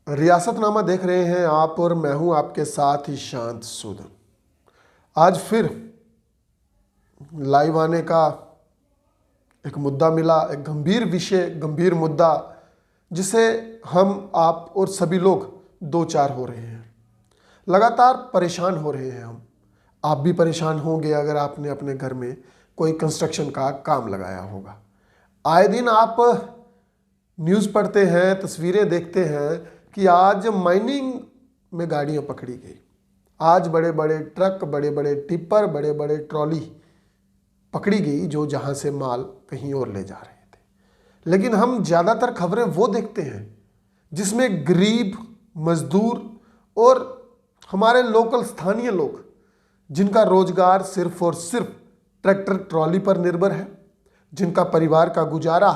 रियासतनामा देख रहे हैं आप और मैं हूं आपके साथ ही शांत सूदन। आज फिर लाइव आने का एक मुद्दा मिला, एक गंभीर विषय, गंभीर मुद्दा जिसे हम आप और सभी लोग दो चार हो रहे हैं, लगातार परेशान हो रहे हैं। आप भी परेशान होंगे अगर आपने अपने घर में कोई कंस्ट्रक्शन का काम लगाया होगा। आए दिन आप न्यूज़ पढ़ते हैं, तस्वीरें देखते हैं कि आज माइनिंग में गाड़ियां पकड़ी गई। आज बड़े बड़े ट्रक, बड़े बड़े टिप्पर, बड़े बड़े ट्रॉली पकड़ी गई जो जहां से माल कहीं और ले जा रहे थे। लेकिन हम ज़्यादातर खबरें वो देखते हैं जिसमें गरीब, मजदूर और हमारे लोकल स्थानीय लोग, जिनका रोजगार सिर्फ और सिर्फ ट्रैक्टर ट्रॉली पर निर्भर है, जिनका परिवार का गुजारा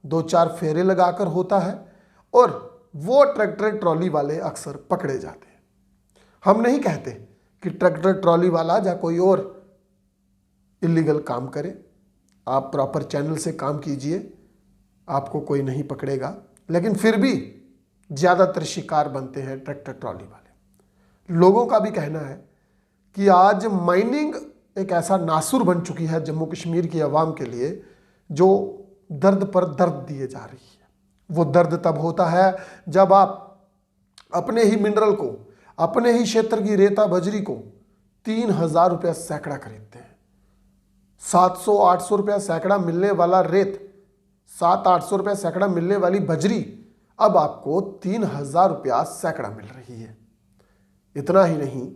दो चार फेरे लगाकर होता है, और वो ट्रैक्टर ट्रॉली वाले अक्सर पकड़े जाते हैं। हम नहीं कहते कि ट्रैक्टर ट्रॉली वाला या कोई और इलीगल काम करे। आप प्रॉपर चैनल से काम कीजिए, आपको कोई नहीं पकड़ेगा। लेकिन फिर भी ज़्यादातर शिकार बनते हैं ट्रैक्टर ट्रॉली वाले। लोगों का भी कहना है कि आज माइनिंग एक ऐसा नासुर बन चुकी है जम्मू कश्मीर की आवाम के लिए, जो दर्द पर दर्द दिए जा रही है। वो दर्द तब होता है जब आप अपने ही मिनरल को, अपने ही क्षेत्र की रेता बजरी को 3,000 रुपया सैकड़ा खरीदते हैं। 700-800 रुपया सैकड़ा मिलने वाला रेत, 700-800 रुपया सैकड़ा मिलने वाली बजरी अब आपको 3,000 रुपया सैकड़ा मिल रही है। इतना ही नहीं,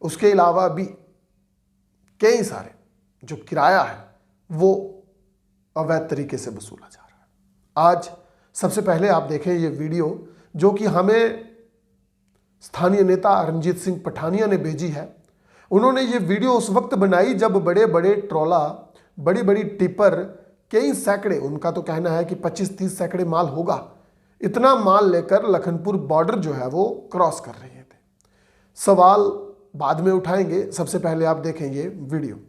उसके अलावा भी कई सारे जो किराया है वो अवैध तरीके से वसूला जा रहा है। आज सबसे पहले आप देखें ये वीडियो जो कि हमें स्थानीय नेता रणजीत सिंह पठानिया ने भेजी है। उन्होंने ये वीडियो उस वक्त बनाई जब बड़े बड़े ट्रॉला, बड़ी बड़ी टिपर, कई सैकड़े, उनका तो कहना है कि 25-30 सैकड़े माल होगा, इतना माल लेकर लखनपुर बॉर्डर जो है वो क्रॉस कर रहे थे। सवाल बाद में उठाएंगे, सबसे पहले आप देखें ये वीडियो।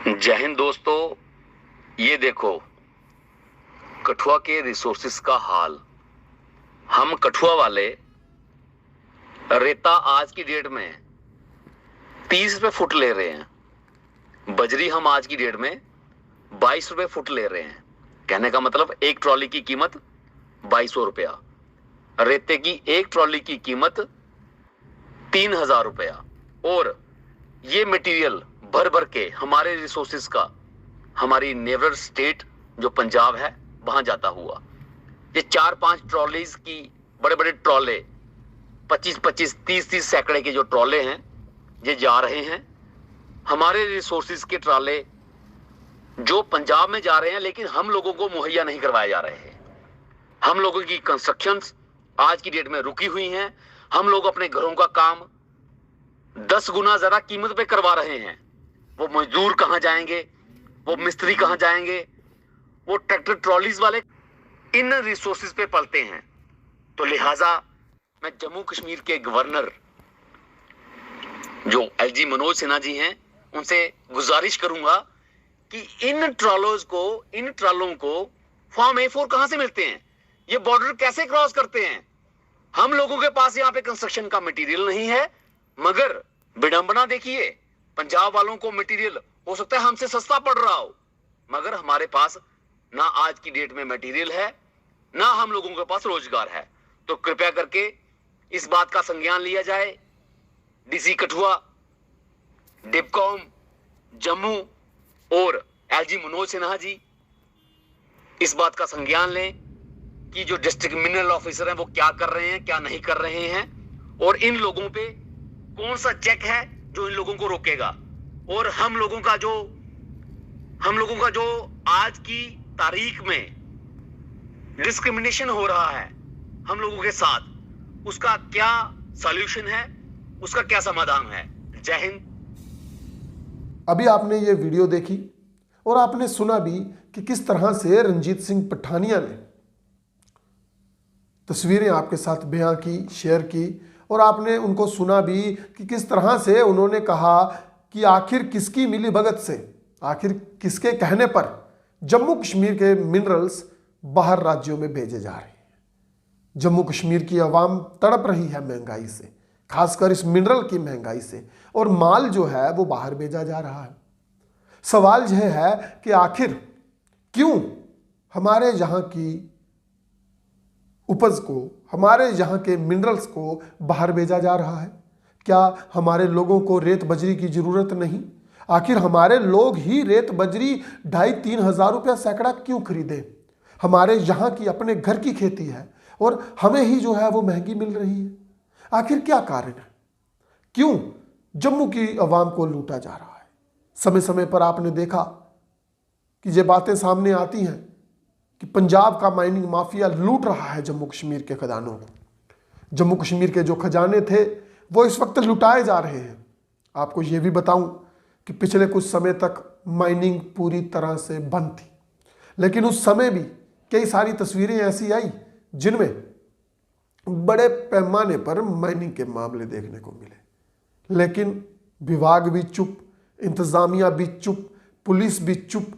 जय हिंद दोस्तों, ये देखो कठुआ के रिसोर्सेस का हाल। हम कठुआ वाले रेता आज की डेट में 30 रुपए फुट ले रहे हैं। बजरी हम आज की डेट में 22 रुपए फुट ले रहे हैं। कहने का मतलब एक ट्रॉली की कीमत 2200 रुपया, रेते की एक ट्रॉली की कीमत 3,000 रुपया। और ये मटेरियल भर भर के हमारे रिसोर्सेस का हमारी नेबर स्टेट जो पंजाब है वहां जाता हुआ, ये 4-5 ट्रॉलीज की बड़े बड़े ट्रॉले, 25-25, 30-30 सैकड़े के जो ट्रॉले हैं, ये जा रहे हैं। हमारे रिसोर्सेज के ट्रॉले जो पंजाब में जा रहे हैं, लेकिन हम लोगों को मुहैया नहीं करवाए जा रहे हैं। हम लोगों की कंस्ट्रक्शंस आज की डेट में रुकी हुई हैं। हम लोग अपने घरों का काम 10 गुना ज्यादा कीमत पे करवा रहे हैं। वो मजदूर कहां जाएंगे, वो मिस्त्री कहां जाएंगे, वो ट्रैक्टर ट्रॉलीज वाले इन रिसोर्सेज पे पलते हैं। तो लिहाजा मैं जम्मू कश्मीर के गवर्नर जो एलजी मनोज सिन्हा जी हैं, उनसे गुजारिश करूंगा कि इन ट्रॉलों को फॉर्म A4 कहां से मिलते हैं, ये बॉर्डर कैसे क्रॉस करते हैं। हम लोगों के पास यहाँ पे कंस्ट्रक्शन का मटेरियल नहीं है, मगर विडंबना देखिए, पंजाब वालों को मटेरियल हो सकता है हमसे सस्ता पड़ रहा हो, मगर हमारे पास ना आज की डेट में मटेरियल है, ना हम लोगों के पास रोजगार है। तो कृपया करके इस बात का संज्ञान लिया जाए। डीसी कठुआ, डिपकॉम जम्मू और एलजी मनोज सिन्हा जी इस बात का संज्ञान लें कि जो डिस्ट्रिक्ट मिनरल ऑफिसर हैं वो क्या कर रहे हैं, क्या नहीं कर रहे हैं, और इन लोगों पे कौन सा चेक है जो इन लोगों को रोकेगा। और हम लोगों का जो आज की तारीख में डिस्क्रिमिनेशन हो रहा है हम लोगों के साथ, उसका क्या सॉल्यूशन है, उसका क्या समाधान है। जय हिंद। अभी आपने ये वीडियो देखी और आपने सुना भी कि किस तरह से रणजीत सिंह पठानिया ने तस्वीरें आपके साथ बयां की, शेयर की, और आपने उनको सुना भी कि किस तरह से उन्होंने कहा कि आखिर किसकी मिलीभगत से, आखिर किसके कहने पर जम्मू कश्मीर के मिनरल्स बाहर राज्यों में भेजे जा रहे हैं। जम्मू कश्मीर की आवाम तड़प रही है महंगाई से, खासकर इस मिनरल की महंगाई से, और माल जो है वो बाहर भेजा जा रहा है। सवाल यह है कि आखिर क्यों हमारे यहाँ की उपज को, हमारे यहाँ के मिनरल्स को बाहर भेजा जा रहा है? क्या हमारे लोगों को रेत बजरी की जरूरत नहीं? आखिर हमारे लोग ही रेत बजरी 2,500-3 हज़ार रुपया सैकड़ा क्यों खरीदे? हमारे यहाँ की अपने घर की खेती है और हमें ही जो है वो महंगी मिल रही है। आखिर क्या कारण है? क्यों जम्मू की आवाम को लूटा जा रहा है? समय समय पर आपने देखा कि ये बातें सामने आती हैं कि पंजाब का माइनिंग माफिया लूट रहा है जम्मू कश्मीर के खजानों को। जम्मू कश्मीर के जो खजाने थे वो इस वक्त लुटाए जा रहे हैं। आपको ये भी बताऊं कि पिछले कुछ समय तक माइनिंग पूरी तरह से बंद थी, लेकिन उस समय भी कई सारी तस्वीरें ऐसी आई जिनमें बड़े पैमाने पर माइनिंग के मामले देखने को मिले। लेकिन विभाग भी चुप, इंतजामिया भी चुप, पुलिस भी चुप।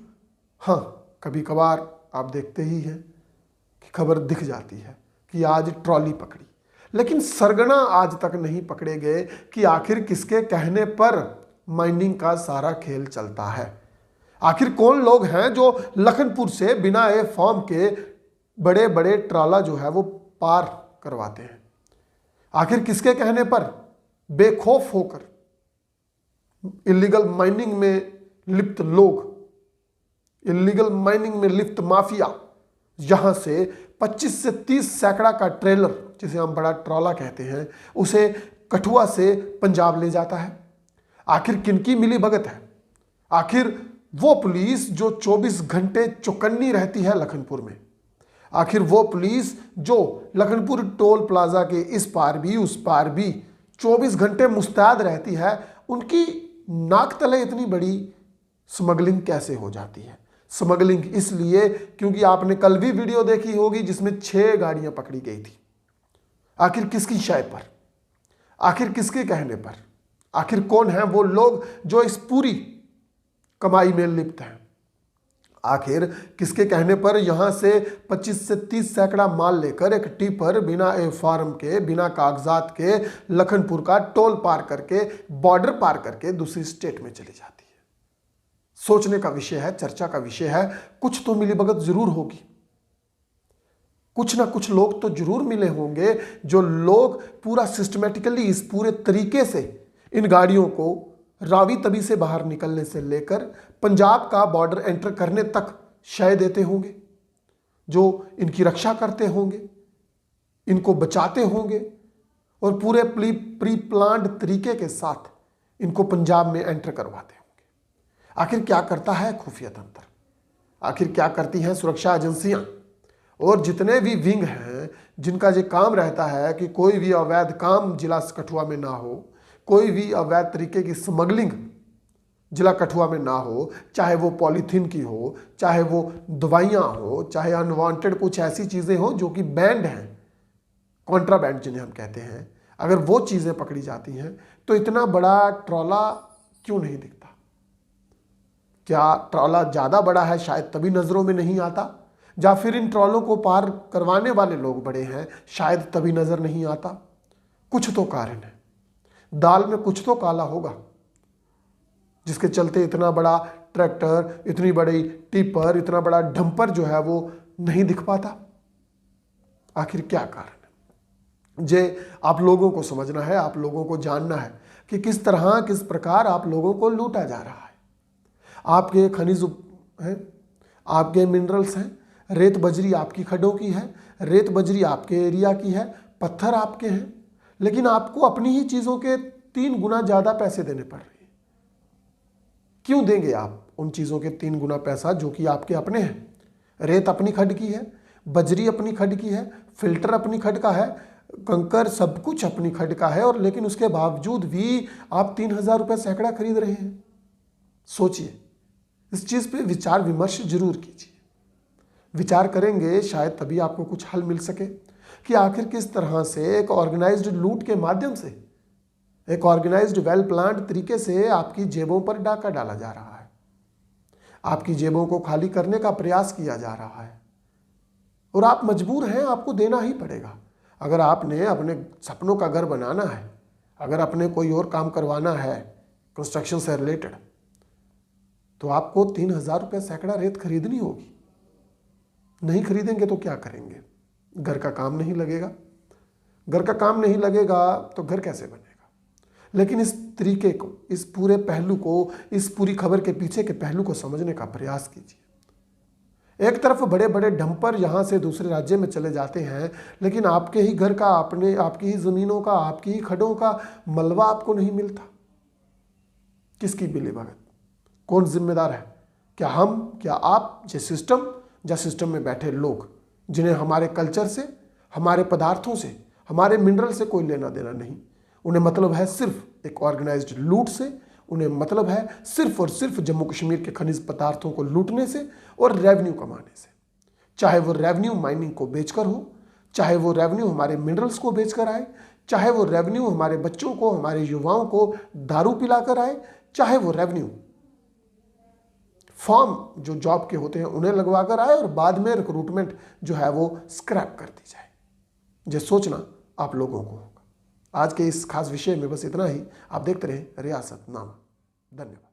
हाँ, कभी कभार आप देखते ही हैं कि खबर दिख जाती है कि आज ट्रॉली पकड़ी, लेकिन सरगना आज तक नहीं पकड़े गए कि आखिर किसके कहने पर माइनिंग का सारा खेल चलता है। आखिर कौन लोग हैं जो लखनपुर से बिना फॉर्म के बड़े बड़े ट्राला जो है वो पार करवाते हैं? आखिर किसके कहने पर बेखौफ होकर इलीगल माइनिंग में लिप्त लोग, इलीगल माइनिंग में लिप्त माफिया यहां से 25 से 30 सैकड़ा का ट्रेलर, जिसे हम बड़ा ट्रॉला कहते हैं, उसे कठुआ से पंजाब ले जाता है? आखिर किनकी मिली भगत है? आखिर वो पुलिस जो 24 घंटे चौकन्नी रहती है लखनपुर में, आखिर वो पुलिस जो लखनपुर टोल प्लाजा के इस पार भी उस पार भी 24 घंटे मुस्तैद रहती है, उनकी नाक तले इतनी बड़ी स्मगलिंग कैसे हो जाती है? स्मगलिंग इसलिए क्योंकि आपने कल भी वीडियो देखी होगी जिसमें 6 गाड़ियां पकड़ी गई थी। आखिर किसकी शय पर? आखिर किसके कहने पर? आखिर कौन है वो लोग जो इस पूरी कमाई में लिप्त हैं? आखिर किसके कहने पर यहां से 25 से 30 सैकड़ा माल लेकर एक टिपर बिना फॉर्म के, बिना कागजात के लखनपुर का टोल पार करके, बॉर्डर पार करके दूसरी स्टेट में चली जाती है? सोचने का विषय है, चर्चा का विषय है। कुछ तो मिलीभगत जरूर होगी, कुछ ना कुछ लोग तो जरूर मिले होंगे जो लोग पूरा सिस्टमेटिकली इस पूरे तरीके से इन गाड़ियों को रावी तवी से बाहर निकलने से लेकर पंजाब का बॉर्डर एंटर करने तक शय देते होंगे, जो इनकी रक्षा करते होंगे, इनको बचाते होंगे और पूरे प्री प्लान्ड तरीके के साथ इनको पंजाब में एंटर करवाते होंगे। आखिर क्या करता है खुफिया तंत्र? आखिर क्या करती हैं सुरक्षा एजेंसियां और जितने भी विंग हैं जिनका ये काम रहता है कि कोई भी अवैध काम जिला कठुआ में ना हो, कोई भी अवैध तरीके की स्मगलिंग जिला कठुआ में ना हो, चाहे वो पॉलीथीन की हो, चाहे वो दवाइयाँ हो, चाहे अनवांटेड कुछ ऐसी चीज़ें हो जो कि बैंड हैं, कॉन्ट्राबैंड जिन्हें हम कहते हैं, अगर वो चीज़ें पकड़ी जाती हैं तो इतना बड़ा ट्रॉला क्यों नहीं दिखता? क्या ट्रॉला ज़्यादा बड़ा है शायद तभी नज़रों में नहीं आता, या फिर इन ट्रॉलों को पार करवाने वाले लोग बड़े हैं शायद तभी नज़र नहीं आता? कुछ तो कारण है, दाल में कुछ तो काला होगा जिसके चलते इतना बड़ा ट्रैक्टर, इतनी बड़ी टिपर, इतना बड़ा डंपर जो है वो नहीं दिख पाता। आखिर क्या कारण है? जे आप लोगों को समझना है, आप लोगों को जानना है कि किस तरह किस प्रकार आप लोगों को लूटा जा रहा है। आपके खनिज हैं, आपके मिनरल्स हैं, रेत बजरी आपकी खड्डों की है, रेत बजरी आपके एरिया की है, पत्थर आपके हैं, लेकिन आपको अपनी ही चीज़ों के 3 गुना ज़्यादा पैसे देने पड़ रहे हैं। क्यों देंगे आप उन चीज़ों के 3 गुना पैसा जो कि आपके अपने हैं? रेत अपनी खड्ड की है, बजरी अपनी खड्ड की है, फिल्टर अपनी खड्ड का है, कंकर सब कुछ अपनी खड्ड का है, और लेकिन उसके बावजूद भी आप 3,000 रुपये सैकड़ा खरीद रहे हैं। सोचिए, इस चीज़ पे विचार विमर्श जरूर कीजिए। विचार करेंगे शायद तभी आपको कुछ हल मिल सके कि आखिर किस तरह से एक ऑर्गेनाइज्ड लूट के माध्यम से, एक ऑर्गेनाइज्ड वेल प्लान्ड तरीके से आपकी जेबों पर डाका डाला जा रहा है, आपकी जेबों को खाली करने का प्रयास किया जा रहा है। और आप मजबूर हैं, आपको देना ही पड़ेगा। अगर आपने अपने सपनों का घर बनाना है, अगर अपने कोई और काम करवाना है कंस्ट्रक्शन से रिलेटेड, तो आपको 3,000 रुपये सैकड़ा रेत खरीदनी होगी। नहीं खरीदेंगे तो क्या करेंगे? घर का काम नहीं लगेगा, घर का काम नहीं लगेगा तो घर कैसे बनेगा? लेकिन इस तरीके को, इस पूरे पहलू को, इस पूरी खबर के पीछे के पहलू को समझने का प्रयास कीजिए। एक तरफ बड़े बड़े डंपर यहाँ से दूसरे राज्य में चले जाते हैं, लेकिन आपके ही घर का, आपकी ही ज़मीनों का, आपकी ही खड्डों का मलबा आपको नहीं मिलता। किसकी मिली भगत? कौन जिम्मेदार है? क्या हम, क्या आप, या सिस्टम में बैठे लोग, जिन्हें हमारे कल्चर से, हमारे पदार्थों से, हमारे मिनरल से कोई लेना देना नहीं। उन्हें मतलब है सिर्फ एक ऑर्गेनाइज्ड लूट से, उन्हें मतलब है सिर्फ और सिर्फ जम्मू कश्मीर के खनिज पदार्थों को लूटने से और रेवेन्यू कमाने से। चाहे वो रेवेन्यू माइनिंग को बेचकर हो, चाहे वो रेवेन्यू हमारे मिनरल्स को बेचकर आए, चाहे वो रेवेन्यू हमारे बच्चों को, हमारे युवाओं को दारू पिलाकर आए, चाहे वो रेवेन्यू फॉर्म जो जॉब के होते हैं उन्हें लगवा कर आए और बाद में रिक्रूटमेंट जो है वो स्क्रैप कर दी जाए। ये सोचना आप लोगों को होगा। आज के इस खास विषय में बस इतना ही। आप देखते रहें रियासतनामा। धन्यवाद।